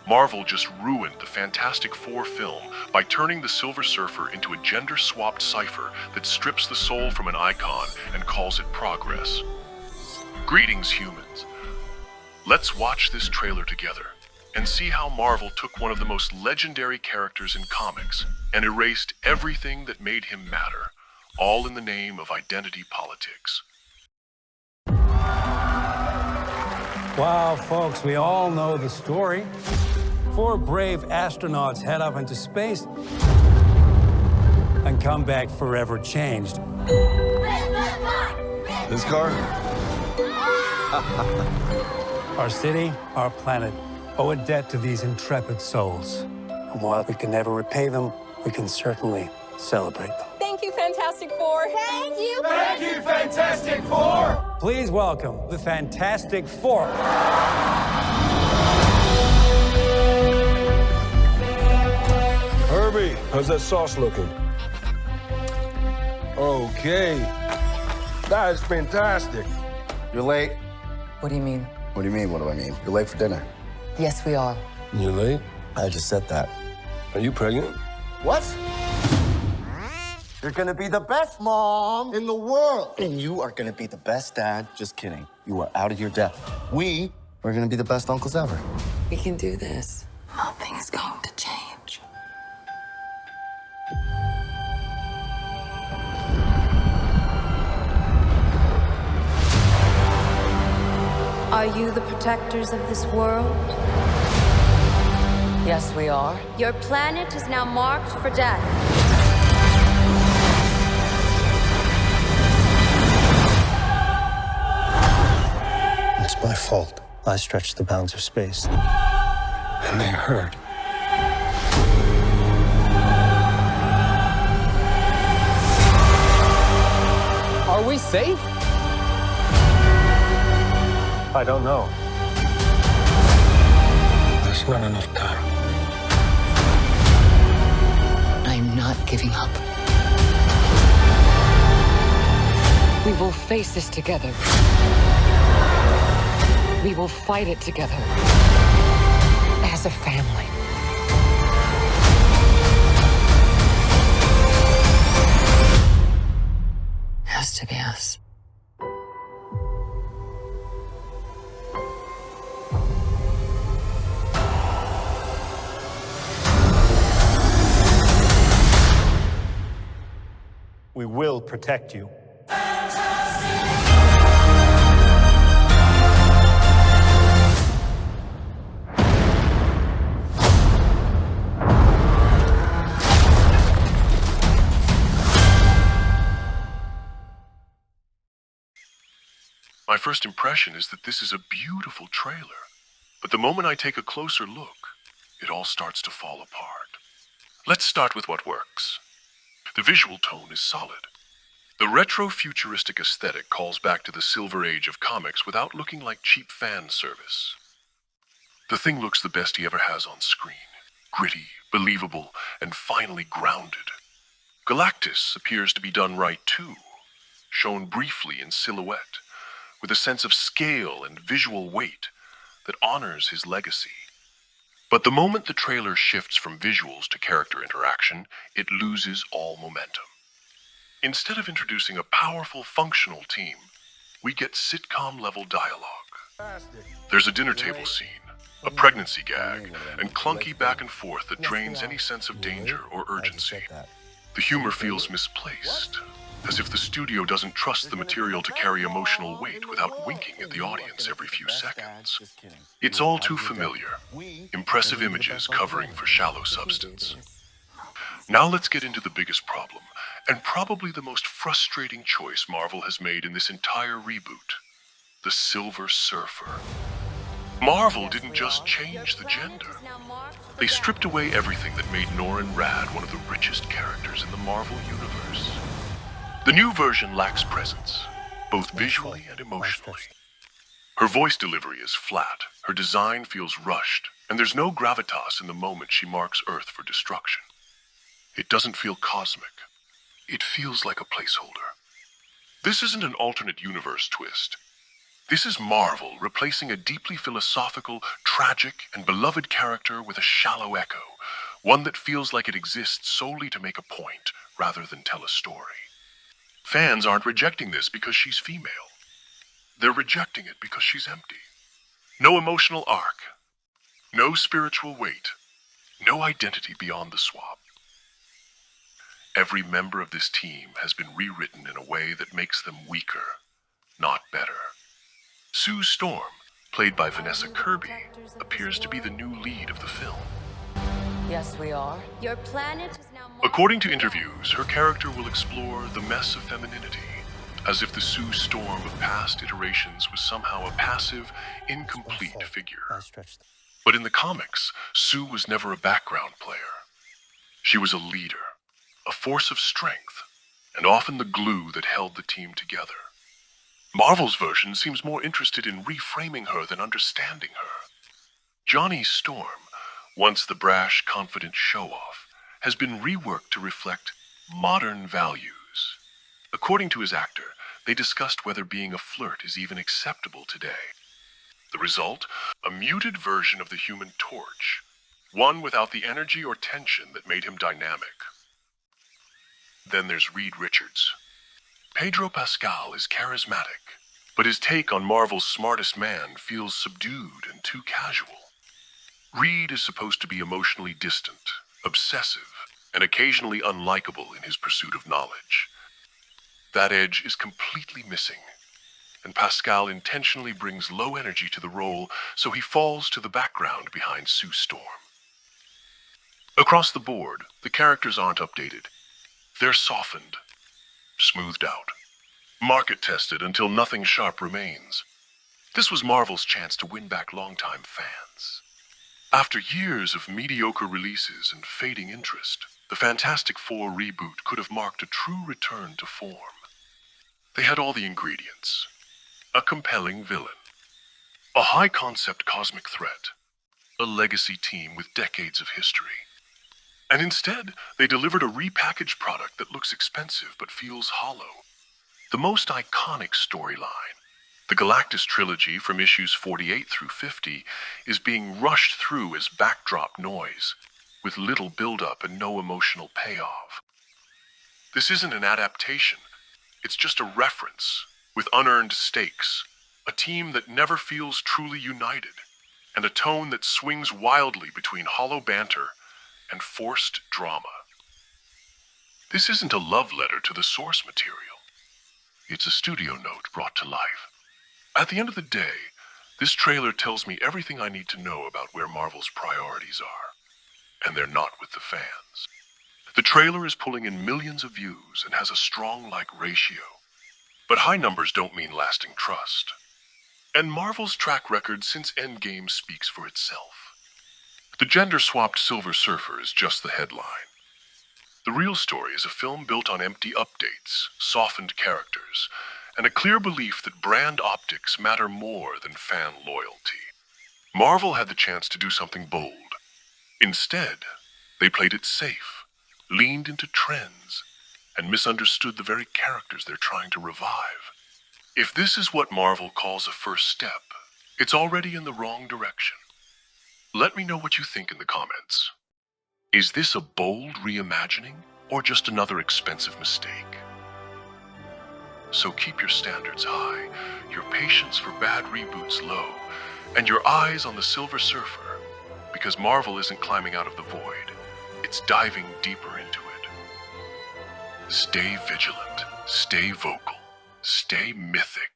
Marvel just ruined the Fantastic Four film by turning the Silver Surfer into a gender-swapped cipher that strips the soul from an icon and calls it progress. Greetings, humans. Let's watch this trailer together and see how Marvel took one of the most legendary characters in comics and erased everything that made him matter, all in the name of identity politics. Wow, folks, we all know the story. 4 brave astronauts head up into space and come back forever changed. This car? Our city, our planet, owe a debt to these intrepid souls. And while we can never repay them, we can certainly celebrate them. Thank you, Fantastic Four. Thank you. Thank you, Fantastic Four. Please welcome the Fantastic Four. Herbie, how's that sauce looking? Okay. That is fantastic. You're late. What do you mean? What do you mean, what do I mean? You're late for dinner. Yes, we are. You late? I just said that. Are you pregnant? What? You're gonna be the best mom in the world. And you are gonna be the best dad. Just kidding. You are out of your depth. We are gonna be the best uncles ever. We can do this. Nothing is going to change. Are you the protectors of this world? Yes, we are. Your planet is now marked for death. It's my fault. I stretched the bounds of space. And they hurt. Are we safe? I don't know. There's not enough time. I'm not giving up. We will face this together. We will fight it together. As a family. Has to be us. We will protect you. My first impression is that this is a beautiful trailer, but the moment I take a closer look, it all starts to fall apart. Let's start with what works. The visual tone is solid. The retro-futuristic aesthetic calls back to the Silver Age of comics without looking like cheap fan service. The Thing looks the best he ever has on screen. Gritty, believable, and finally grounded. Galactus appears to be done right too, shown briefly in silhouette, with a sense of scale and visual weight that honors his legacy. But the moment the trailer shifts from visuals to character interaction, it loses all momentum. Instead of introducing a powerful, functional team, we get sitcom-level dialogue. There's a dinner table scene, a pregnancy gag, and clunky back and forth that drains any sense of danger or urgency. The humor feels misplaced, as if the studio doesn't trust the material to carry emotional weight without winking at the audience every few seconds. It's all too familiar. Impressive images covering for shallow substance. Now let's get into the biggest problem, and probably the most frustrating choice Marvel has made in this entire reboot: the Silver Surfer. Marvel didn't just change the gender. They stripped away everything that made Norin Radd one of the richest characters in the Marvel universe. The new version lacks presence, both visually and emotionally. Her voice delivery is flat, her design feels rushed, and there's no gravitas in the moment she marks Earth for destruction. It doesn't feel cosmic. It feels like a placeholder. This isn't an alternate universe twist. This is Marvel replacing a deeply philosophical, tragic, and beloved character with a shallow echo, one that feels like it exists solely to make a point rather than tell a story. Fans aren't rejecting this because she's female. They're rejecting it because she's empty. No emotional arc, no spiritual weight, no identity beyond the swap. Every member of this team has been rewritten in a way that makes them weaker, not better. Sue Storm, played by Vanessa Kirby, appears to be the new lead of the film. Yes, we are. Your planet is now more. According to interviews, her character will explore the mess of femininity, as if the Sue Storm of past iterations was somehow a passive, incomplete figure. But in the comics, Sue was never a background player. She was a leader, a force of strength, and often the glue that held the team together. Marvel's version seems more interested in reframing her than understanding her. Johnny Storm, once the brash, confident show-off, has been reworked to reflect modern values. According to his actor, they discussed whether being a flirt is even acceptable today. The result? A muted version of the Human Torch, one without the energy or tension that made him dynamic. Then there's Reed Richards. Pedro Pascal is charismatic, but his take on Marvel's smartest man feels subdued and too casual. Reed is supposed to be emotionally distant, obsessive, and occasionally unlikable in his pursuit of knowledge. That edge is completely missing, and Pascal intentionally brings low energy to the role so he falls to the background behind Sue Storm. Across the board, the characters aren't updated. They're softened, smoothed out, market-tested until nothing sharp remains. This was Marvel's chance to win back longtime fans. After years of mediocre releases and fading interest, the Fantastic Four reboot could have marked a true return to form. They had all the ingredients: a compelling villain, a high-concept cosmic threat, a legacy team with decades of history. And instead, they delivered a repackaged product that looks expensive but feels hollow. The most iconic storyline, the Galactus trilogy from issues 48 through 50, is being rushed through as backdrop noise, with little build-up and no emotional payoff. This isn't an adaptation, it's just a reference, with unearned stakes, a team that never feels truly united, and a tone that swings wildly between hollow banter and forced drama. This isn't a love letter to the source material. It's a studio note brought to life. At the end of the day, this trailer tells me everything I need to know about where Marvel's priorities are, and they're not with the fans. The trailer is pulling in millions of views and has a strong like ratio. But high numbers don't mean lasting trust. And Marvel's track record since Endgame speaks for itself. The gender-swapped Silver Surfer is just the headline. The real story is a film built on empty updates, softened characters, and a clear belief that brand optics matter more than fan loyalty. Marvel had the chance to do something bold. Instead, they played it safe, leaned into trends, and misunderstood the very characters they're trying to revive. If this is what Marvel calls a first step, it's already in the wrong direction. Let me know what you think in the comments. Is this a bold reimagining or just another expensive mistake? So keep your standards high, your patience for bad reboots low, and your eyes on the Silver Surfer, because Marvel isn't climbing out of the void, it's diving deeper into it. Stay vigilant, stay vocal, stay mythic.